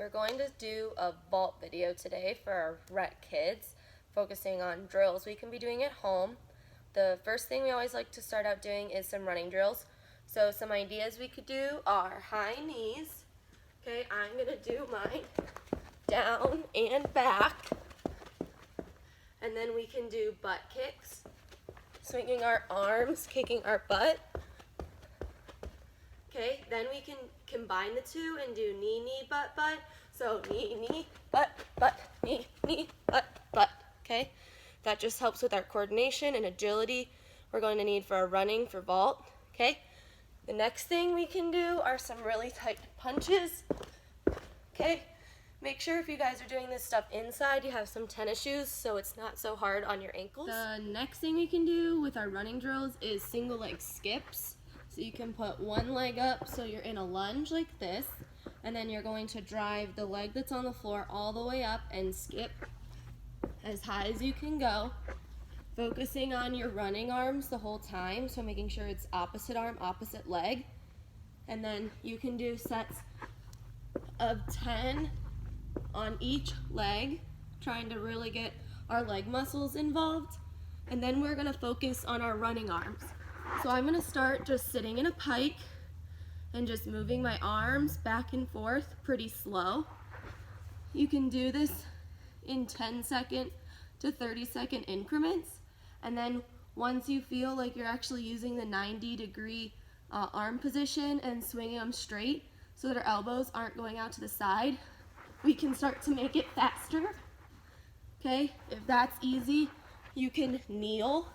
We're going to do a vault video today for our rec kids, focusing on drills we can be doing at home. The first thing we always like to start out doing is some running drills. So some ideas we could do are high knees. Okay, I'm going to do mine down and back. And then we can do butt kicks, swinging our arms, kicking our butt. Okay, then we can combine the two and do knee, knee, butt, butt. So knee, butt, butt, knee, butt, butt. Okay, that just helps with our coordination and agility we're going to need for our running for vault. Okay, the next thing we can do are some really tight punches. Okay, make sure if you guys are doing this stuff inside, you have some tennis shoes so it's not so hard on your ankles. The next thing we can do with our running drills is single leg skips. So you can put one leg up so you're in a lunge like this, and then you're going to drive the leg that's on the floor all the way up and skip as high as you can go, focusing on your running arms the whole time, so making sure it's opposite arm, opposite leg. And then you can do sets of 10 on each leg, trying to really get our leg muscles involved. And then we're going to focus on our running arms. So I'm going to start just sitting in a pike and just moving my arms back and forth pretty slow. You can do this in 10-second to 30-second increments. And then once you feel like you're actually using the 90-degree arm position and swinging them straight so that our elbows aren't going out to the side, we can start to make it faster. Okay, if that's easy, you can kneel.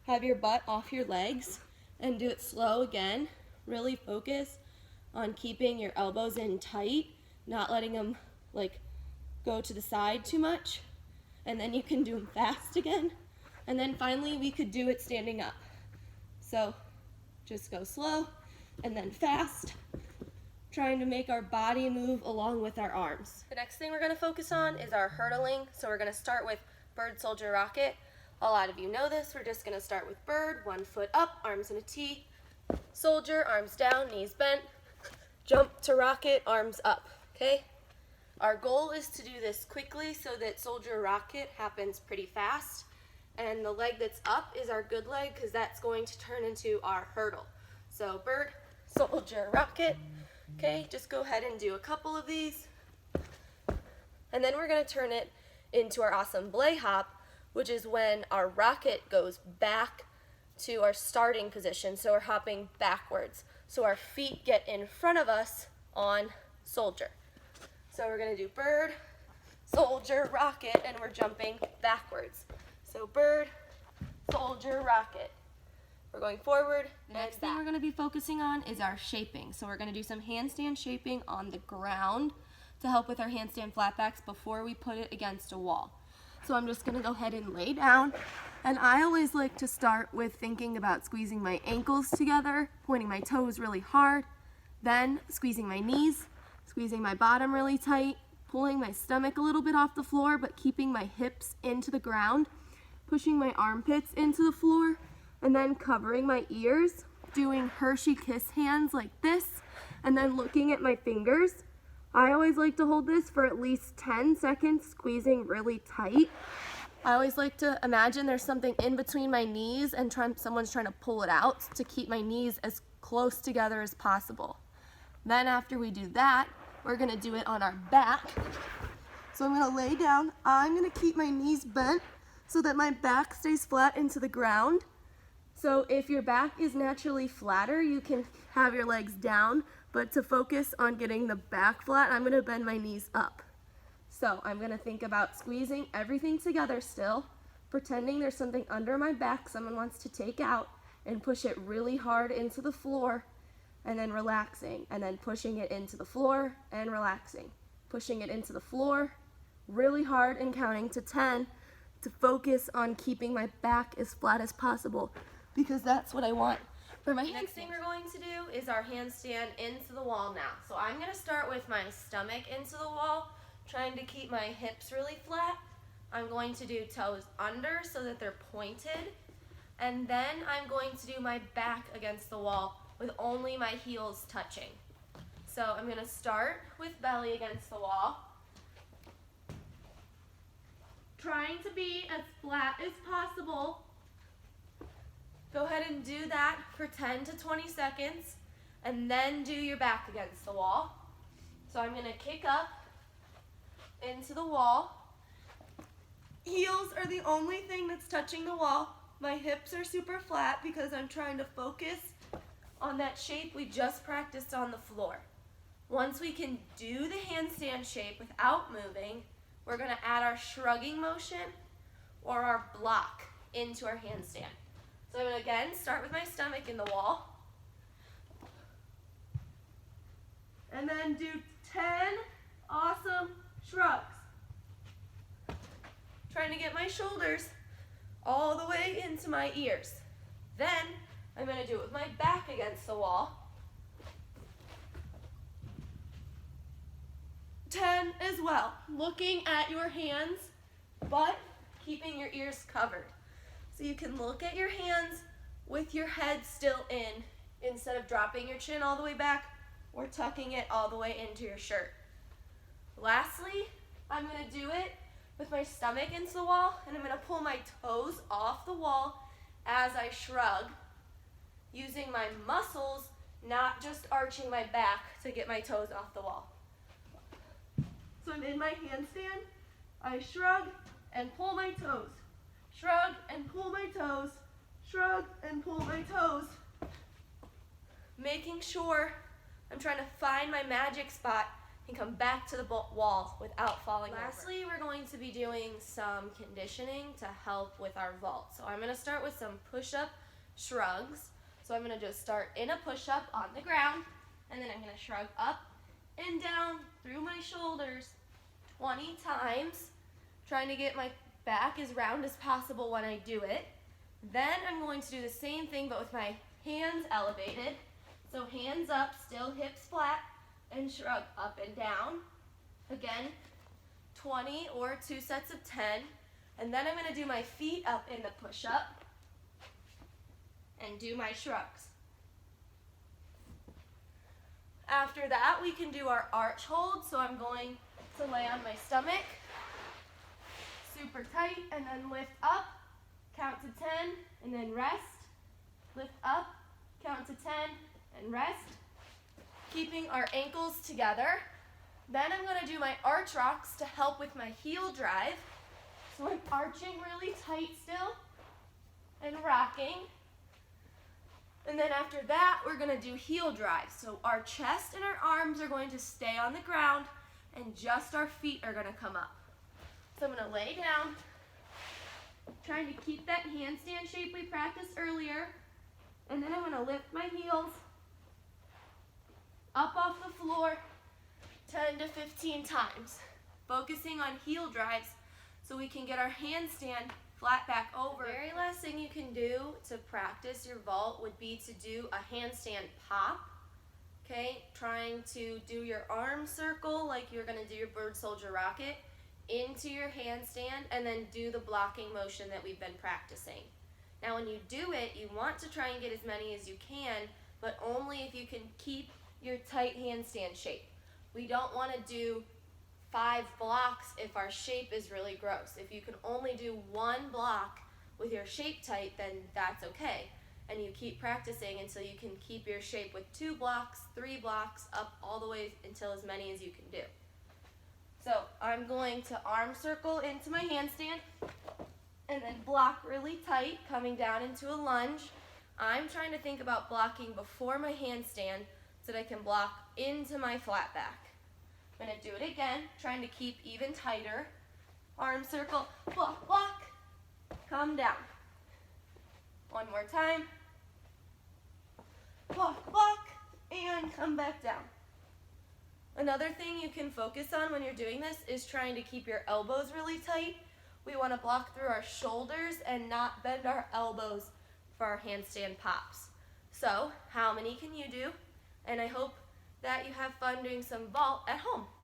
Have your butt off your legs and do it slow again. Really focus on keeping your elbows in tight, not letting them go to the side too much. And then you can do them fast again. And then finally we could do it standing up. So just go slow and then fast, trying to make our body move along with our arms. The next thing we're going to focus on is our hurdling. So we're going to start with bird, soldier, rocket. A lot of you know this. We're just going to start with bird, 1 foot up, arms in a T. Soldier, arms down, knees bent. Jump to rocket, arms up. Okay? Our goal is to do this quickly so that soldier rocket happens pretty fast. And the leg that's up is our good leg because that's going to turn into our hurdle. So bird, soldier, rocket. Okay, just go ahead and do a couple of these. And then we're going to turn it into our awesome belay hop, which is when our rocket goes back to our starting position. So we're hopping backwards. So our feet get in front of us on soldier. So we're going to do bird, soldier, rocket, and we're jumping backwards. So bird, soldier, rocket. We're going forward. Next thing we're going to be focusing on is our shaping. So we're going to do some handstand shaping on the ground to help with our handstand flatbacks before we put it against a wall. So I'm just going to go ahead and lay down. And I always like to start with thinking about squeezing my ankles together, pointing my toes really hard, then squeezing my knees, squeezing my bottom really tight, pulling my stomach a little bit off the floor, but keeping my hips into the ground, pushing my armpits into the floor, and then covering my ears, doing Hershey kiss hands like this, and then looking at my fingers. I always like to hold this for at least 10 seconds, squeezing really tight. I always like to imagine there's something in between my knees and someone's trying to pull it out to keep my knees as close together as possible. Then after we do that, we're going to do it on our back. So I'm going to lay down. I'm going to keep my knees bent so that my back stays flat into the ground. So if your back is naturally flatter, you can have your legs down. But to focus on getting the back flat, I'm going to bend my knees up. So I'm going to think about squeezing everything together still, pretending there's something under my back someone wants to take out, and push it really hard into the floor, and then relaxing, and then pushing it into the floor and relaxing. Pushing it into the floor really hard and counting to 10 to focus on keeping my back as flat as possible, because that's what I want. For my next thing we're going to do is our handstand into the wall now. So I'm going to start with my stomach into the wall, trying to keep my hips really flat. I'm going to do toes under so that they're pointed. And then I'm going to do my back against the wall with only my heels touching. So I'm going to start with belly against the wall. Trying to be as flat as possible. Go ahead and do that for 10 to 20 seconds, and then do your back against the wall. So I'm going to kick up into the wall. Heels are the only thing that's touching the wall. My hips are super flat because I'm trying to focus on that shape we just practiced on the floor. Once we can do the handstand shape without moving, we're going to add our shrugging motion or our block into our handstand. So I'm going to again start with my stomach in the wall. And then do 10 awesome shrugs. Trying to get my shoulders all the way into my ears. Then I'm going to do it with my back against the wall. 10 as well. Looking at your hands, but keeping your ears covered. So you can look at your hands with your head still in, instead of dropping your chin all the way back or tucking it all the way into your shirt. Lastly, I'm going to do it with my stomach into the wall, and I'm going to pull my toes off the wall as I shrug, using my muscles, not just arching my back to get my toes off the wall. So I'm in my handstand, I shrug and pull my toes, shrug and pull my toes, shrug and pull my toes, making sure I'm trying to find my magic spot and come back to the wall without falling over. Lastly, we're going to be doing some conditioning to help with our vault. So I'm going to start with some push-up shrugs. So I'm going to just start in a push-up on the ground, and then I'm going to shrug up and down through my shoulders 20 times, trying to get my back as round as possible when I do it. Then I'm going to do the same thing but with my hands elevated. So hands up, still hips flat, and shrug up and down. Again, 20 or 2 sets of 10. And then I'm going to do my feet up in the push-up and do my shrugs. After that, we can do our arch hold. So I'm going to lay on my stomach, super tight, and then lift up, count to 10, and then rest. Lift up, count to 10, and rest. Keeping our ankles together. Then I'm going to do my arch rocks to help with my heel drive. So I'm arching really tight still and rocking. And then after that, we're going to do heel drive. So our chest and our arms are going to stay on the ground, and just our feet are going to come up. So I'm going to lay down, trying to keep that handstand shape we practiced earlier. And then I'm going to lift my heels up off the floor 10 to 15 times, focusing on heel drives so we can get our handstand flat back over. The very last thing you can do to practice your vault would be to do a handstand pop. Okay, trying to do your arm circle like you're going to do your bird soldier rocket into your handstand, and then do the blocking motion that we've been practicing. Now when you do it, you want to try and get as many as you can, but only if you can keep your tight handstand shape. We don't want to do 5 blocks if our shape is really gross. If you can only do 1 block with your shape tight, then that's okay. And you keep practicing until you can keep your shape with 2 blocks, 3 blocks, up all the way until as many as you can do. So I'm going to arm circle into my handstand and then block really tight, coming down into a lunge. I'm trying to think about blocking before my handstand so that I can block into my flat back. I'm going to do it again, trying to keep even tighter. Arm circle, block, block, come down. One more time. Block, block, and come back down. Another thing you can focus on when you're doing this is trying to keep your elbows really tight. We want to block through our shoulders and not bend our elbows for our handstand pops. So, how many can you do? And I hope that you have fun doing some vault at home.